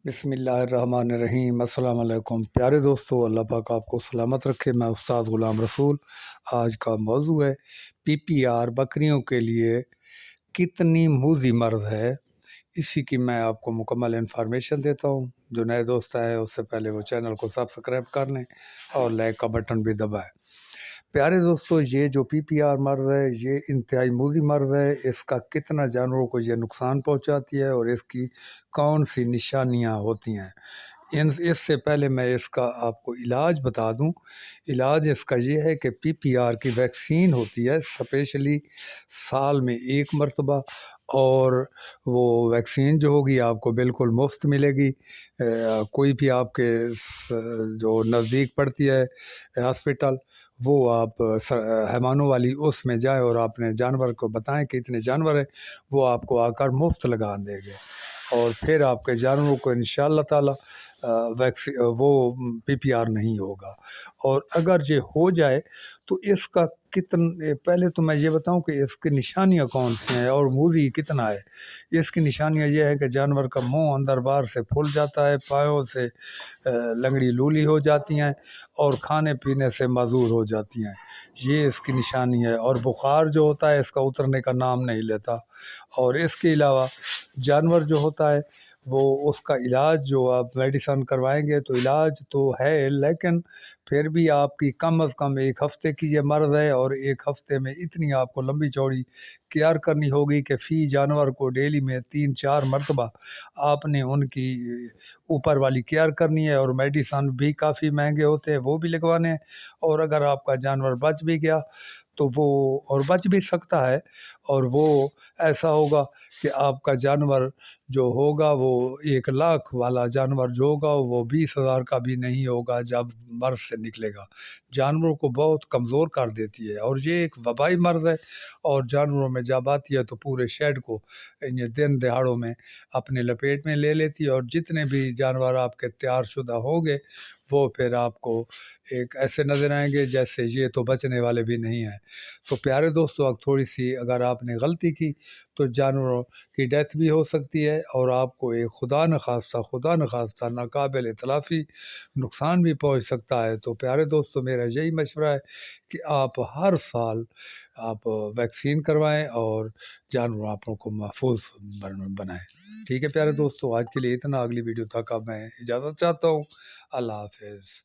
بسم اللہ الرحمن الرحیم۔ السلام علیکم پیارے دوستو، اللہ پاک آپ کو سلامت رکھے۔ میں استاد غلام رسول۔ آج کا موضوع ہے پی پی آر بکریوں کے لیے کتنی موذی مرض ہے، اسی کی میں آپ کو مکمل انفارمیشن دیتا ہوں۔ جو نئے دوست آئے اس سے پہلے وہ چینل کو سبسکرائب کر لیں اور لائک کا بٹن بھی دبائیں۔ پیارے دوستو، یہ جو پی پی آر مرض ہے یہ انتہائی موذی مرض ہے۔ اس کا کتنا جانوروں کو یہ نقصان پہنچاتی ہے اور اس کی کون سی نشانیاں ہوتی ہیں، اس سے پہلے میں اس کا آپ کو علاج بتا دوں۔ علاج اس کا یہ ہے کہ پی پی آر کی ویکسین ہوتی ہے اسپیشلی سال میں ایک مرتبہ، اور وہ ویکسین جو ہوگی آپ کو بالکل مفت ملے گی۔ کوئی بھی آپ کے جو نزدیک پڑتی ہے ہاسپٹل، وہ آپ حیوانوں والی اس میں جائیں اور اپنے جانور کو بتائیں کہ اتنے جانور ہیں، وہ آپ کو آ کر مفت لگا دیں گے، اور پھر آپ کے جانوروں کو انشاءاللہ تعالی وہ پی پی آر نہیں ہوگا۔ اور اگر یہ ہو جائے تو اس کا پہلے تو میں یہ بتاؤں کہ اس کی نشانیاں کون سی ہیں اور موذی کتنا ہے۔ اس کی نشانیاں یہ ہے کہ جانور کا منہ اندر باہر سے پھول جاتا ہے، پایوں سے لنگڑی لولی ہو جاتی ہیں اور کھانے پینے سے معذور ہو جاتی ہیں، یہ اس کی نشانی ہے۔ اور بخار جو ہوتا ہے اس کا اترنے کا نام نہیں لیتا۔ اور اس کے علاوہ جانور جو ہوتا ہے وہ اس کا علاج جو آپ میڈیسن کروائیں گے تو علاج تو ہے، لیکن پھر بھی آپ کی کم از کم ایک ہفتے کی یہ مرض ہے، اور ایک ہفتے میں اتنی آپ کو لمبی چوڑی کیئر کرنی ہوگی کہ فی جانور کو ڈیلی میں 3-4 مرتبہ آپ نے ان کی اوپر والی کیئر کرنی ہے، اور میڈیسن بھی کافی مہنگے ہوتے ہیں، وہ بھی لگوانے ہیں۔ اور اگر آپ کا جانور بچ بھی گیا تو وہ، اور بچ بھی سکتا ہے، اور وہ ایسا ہوگا کہ آپ کا جانور جو ہوگا وہ 1 لاکھ والا جانور جو ہوگا وہ 20,000 کا بھی نہیں ہوگا جب مرض سے نکلے گا۔ جانوروں کو بہت کمزور کر دیتی ہے، اور یہ ایک وبائی مرض ہے، اور جانوروں میں جب آتی ہے تو پورے شہر کو دن دہاڑوں میں اپنے لپیٹ میں لے لیتی ہے، اور جتنے بھی جانور آپ کے تیار شدہ ہوں گے وہ پھر آپ کو ایک ایسے نظر آئیں گے جیسے یہ تو بچنے والے بھی نہیں ہیں۔ تو پیارے دوستو، تھوڑی سی اگر آپ نے غلطی کی تو جانوروں کی ڈیتھ بھی ہو سکتی ہے، اور آپ کو ایک خدا نخواستہ ناقابل تلافی نقصان بھی پہنچ سکتا ہے۔ تو پیارے دوستو، میرا یہی مشورہ ہے کہ آپ ہر سال آپ ویکسین کروائیں اور جانوروں آپ کو محفوظ بنائیں۔ ٹھیک ہے پیارے دوستو، آج کے لیے اتنا۔ اگلی ویڈیو تک اب میں اجازت چاہتا ہوں۔ اللہ حافظ۔